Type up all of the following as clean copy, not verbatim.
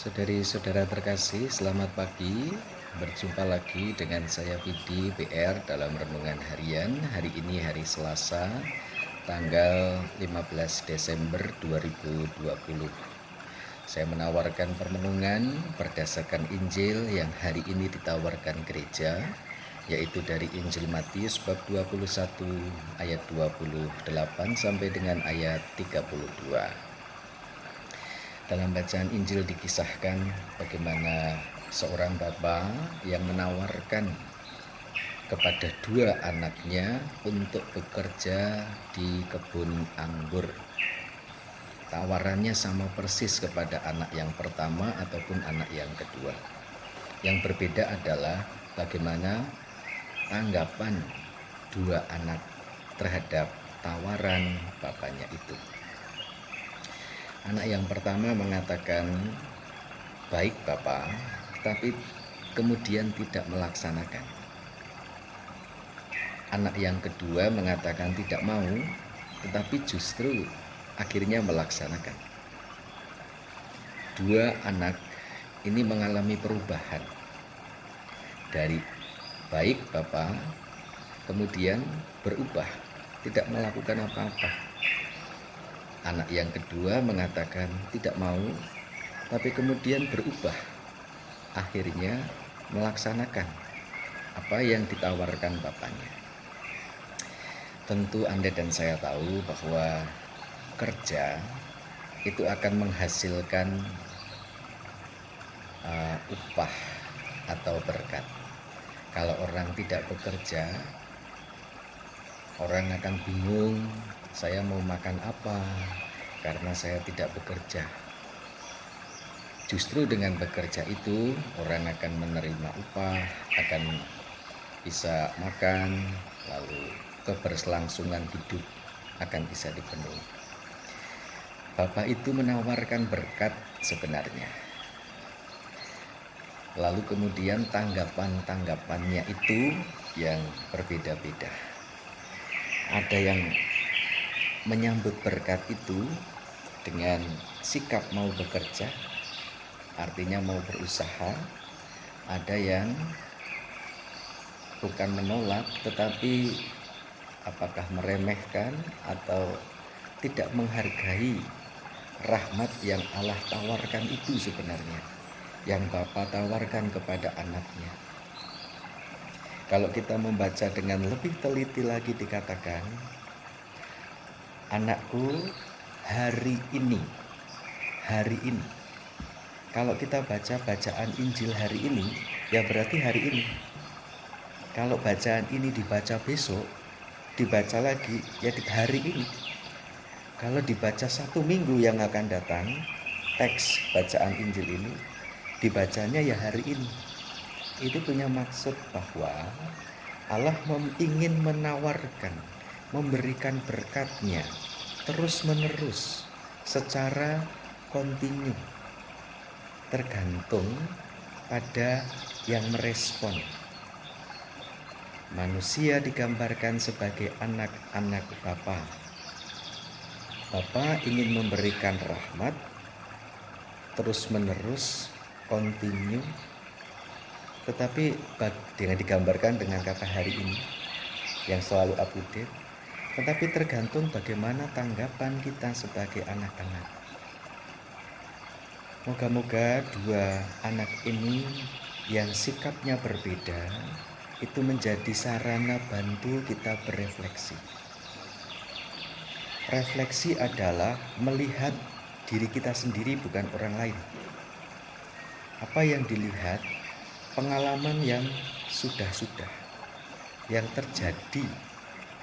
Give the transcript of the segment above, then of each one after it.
Saudari-saudara terkasih, selamat pagi. Berjumpa lagi dengan saya Vidi PR dalam renungan harian. Hari ini hari Selasa, tanggal 15 Desember 2020. Saya menawarkan permenungan berdasarkan Injil yang hari ini ditawarkan gereja, yaitu dari Injil Matius bab 21 ayat 28 sampai dengan ayat 32. Dalam bacaan Injil dikisahkan bagaimana seorang bapa yang menawarkan kepada dua anaknya untuk bekerja di kebun anggur. Tawarannya sama persis kepada anak yang pertama ataupun anak yang kedua. Yang berbeda adalah bagaimana tanggapan dua anak terhadap tawaran bapaknya itu. Anak yang pertama mengatakan, "Baik Bapak," tapi kemudian tidak melaksanakan. Anak yang kedua mengatakan tidak mau, tetapi justru akhirnya melaksanakan. Dua anak ini mengalami perubahan dari baik Bapak, kemudian berubah, tidak melakukan apa-apa. Anak yang kedua mengatakan tidak mau, tapi kemudian berubah, akhirnya melaksanakan apa yang ditawarkan bapaknya. Tentu Anda dan saya tahu bahwa kerja itu akan menghasilkan upah atau berkat. Kalau orang tidak bekerja, orang akan bingung, saya mau makan apa karena saya tidak bekerja. Justru dengan bekerja itu orang akan menerima upah, akan bisa makan, lalu keberlangsungan hidup akan bisa dipenuhi. Bapak itu menawarkan berkat sebenarnya. Lalu kemudian tanggapan-tanggapannya itu yang berbeda-beda. Ada yang menyambut berkat itu dengan sikap mau bekerja, artinya mau berusaha. Ada yang bukan menolak, tetapi apakah meremehkan atau tidak menghargai rahmat yang Allah tawarkan itu sebenarnya, yang Bapa tawarkan kepada anaknya. Kalau kita membaca dengan lebih teliti lagi dikatakan, "Anakku, hari ini." Kalau kita baca bacaan Injil hari ini, ya berarti hari ini. Kalau bacaan ini dibaca besok, dibaca lagi, ya di hari ini. Kalau dibaca 1 minggu yang akan datang, teks bacaan Injil ini, dibacanya ya hari ini. Itu punya maksud bahwa Allah ingin menawarkan, memberikan berkat-Nya terus-menerus secara kontinu, tergantung pada yang merespon. Manusia digambarkan sebagai anak-anak Bapa. Bapa ingin memberikan rahmat terus-menerus, kontinu, tetapi dengan digambarkan dengan kata hari ini yang selalu up-to-date, tetapi tergantung bagaimana tanggapan kita sebagai anak-anak. Moga-moga dua anak ini yang sikapnya berbeda itu menjadi sarana bantu kita berefleksi. Refleksi adalah melihat diri kita sendiri, bukan orang lain. Apa yang dilihat, pengalaman yang sudah-sudah, yang terjadi,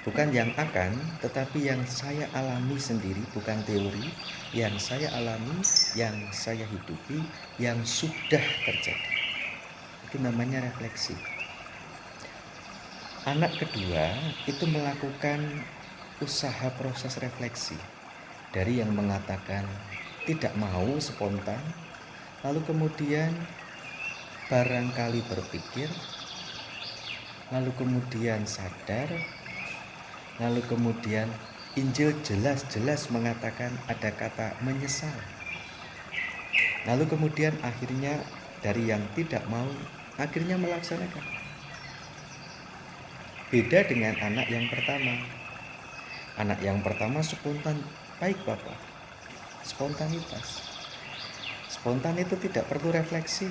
bukan yang akan, tetapi yang saya alami sendiri, bukan teori, yang saya alami, yang saya hidupi, yang sudah terjadi. Itu namanya refleksi. Anak kedua itu melakukan usaha proses refleksi. Dari yang mengatakan tidak mau spontan, lalu kemudian barangkali berpikir, lalu kemudian sadar, lalu kemudian Injil jelas-jelas mengatakan ada kata menyesal. Lalu kemudian akhirnya dari yang tidak mau akhirnya melaksanakan. Beda dengan anak yang pertama. Anak yang pertama spontan, baik Bapak, spontanitas. Spontan itu tidak perlu refleksi,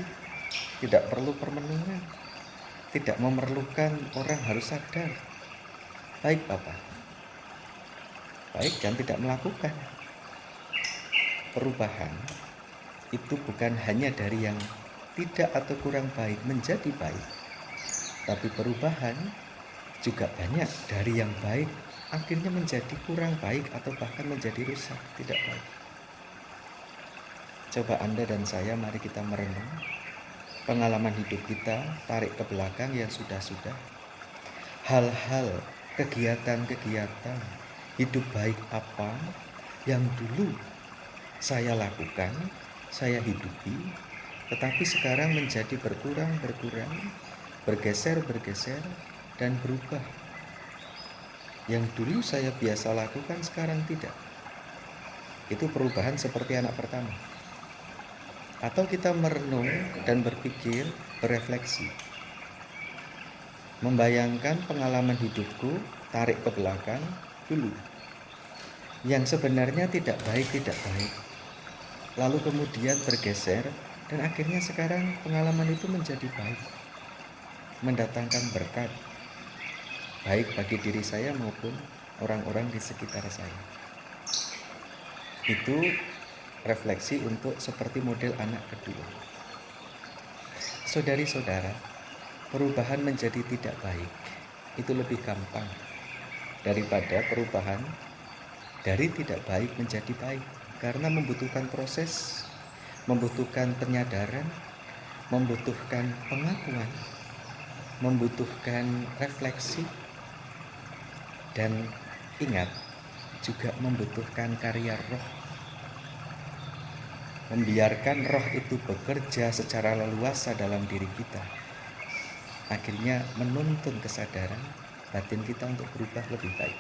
tidak perlu permenungan, tidak memerlukan orang harus sadar. Baik Bapak, baik dan tidak melakukan. Perubahan itu bukan hanya dari yang tidak atau kurang baik menjadi baik, tapi perubahan juga banyak dari yang baik akhirnya menjadi kurang baik atau bahkan menjadi rusak, tidak baik. Coba Anda dan saya mari kita merenung pengalaman hidup kita, tarik ke belakang yang sudah-sudah. Hal-hal, kegiatan-kegiatan hidup baik apa yang dulu saya lakukan, saya hidupi, tetapi sekarang menjadi berkurang, bergeser, dan berubah. Yang dulu saya biasa lakukan sekarang tidak. Itu perubahan seperti anak pertama. Atau kita merenung dan berpikir, berefleksi, membayangkan pengalaman hidupku, tarik ke belakang dulu, yang sebenarnya tidak baik, lalu kemudian bergeser, dan akhirnya sekarang pengalaman itu menjadi baik, mendatangkan berkat, baik bagi diri saya maupun orang-orang di sekitar saya. Itu refleksi untuk seperti model anak kedua. Saudari-saudara, perubahan menjadi tidak baik itu lebih gampang daripada perubahan dari tidak baik menjadi baik, karena membutuhkan proses, membutuhkan penyadaran, membutuhkan pengakuan, membutuhkan refleksi, dan ingat juga membutuhkan karya roh. Membiarkan roh itu bekerja secara leluasa dalam diri kita, akhirnya menuntun kesadaran batin kita untuk berubah lebih baik.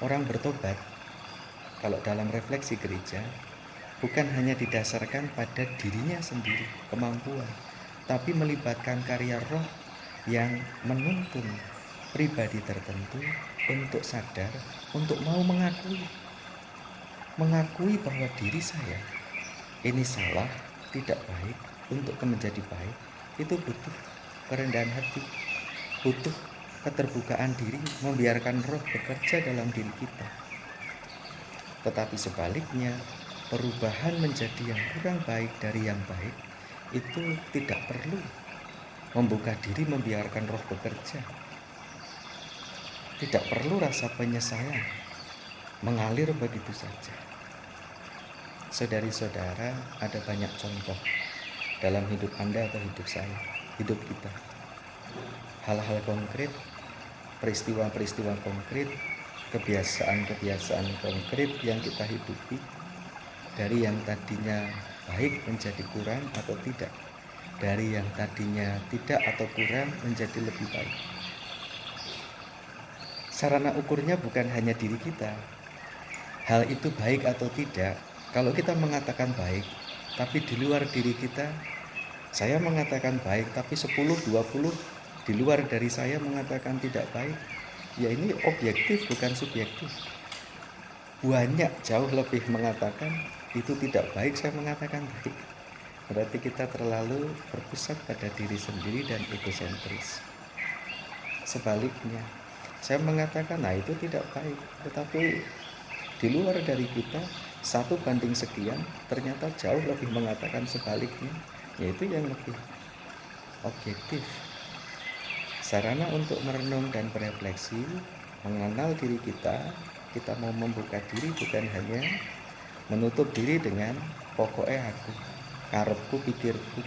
Orang bertobat, kalau dalam refleksi gereja, bukan hanya didasarkan pada dirinya sendiri, kemampuan, tapi melibatkan karya roh yang menuntun pribadi tertentu untuk sadar, untuk mau mengakui bahwa diri saya ini salah, tidak baik, untuk menjadi baik. Itu butuh kerendahan hati, butuh keterbukaan diri, membiarkan roh bekerja dalam diri kita. Tetapi sebaliknya, perubahan menjadi yang kurang baik dari yang baik itu tidak perlu membuka diri, membiarkan roh bekerja. Tidak perlu rasa penyesalan mengalir begitu saja. Saudari-saudara, ada banyak contoh dalam hidup Anda atau hidup saya, hidup kita. Hal-hal konkret, peristiwa-peristiwa konkret, kebiasaan-kebiasaan konkret yang kita hidupi, dari yang tadinya baik menjadi kurang atau tidak, dari yang tadinya tidak atau kurang menjadi lebih baik. Sarana ukurnya bukan hanya diri kita. Hal itu baik atau tidak, kalau kita mengatakan baik, tapi di luar diri kita, saya mengatakan baik, tapi 10-20 di luar dari saya mengatakan tidak baik, ya ini objektif bukan subjektif. Banyak jauh lebih mengatakan itu tidak baik, saya mengatakan baik. Berarti kita terlalu berpusat pada diri sendiri dan egosentris. Sebaliknya, saya mengatakan nah itu tidak baik, tetapi di luar dari kita 1:sekian ternyata jauh lebih mengatakan sebaliknya, yaitu yang lebih objektif. Sarana untuk merenung dan berefleksi, mengenal diri kita mau membuka diri, bukan hanya menutup diri dengan pokoknya aku, karepku, pikirku,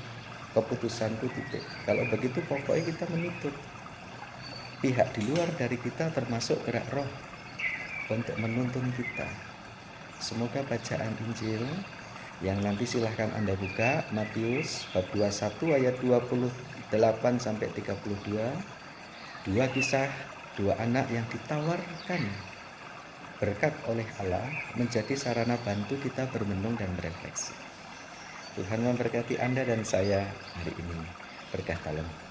keputusanku, titik. Kalau begitu pokoknya kita menutup pihak di luar dari kita, termasuk gerak roh untuk menuntun kita. Semoga bacaan Injil yang nanti silahkan Anda buka, Matius bab 21 ayat 28 sampai 32, dua kisah dua anak yang ditawarkan berkat oleh Allah menjadi sarana bantu kita bermenung dan berefleksi. Tuhan memberkati Anda dan saya hari ini. Berkah dalam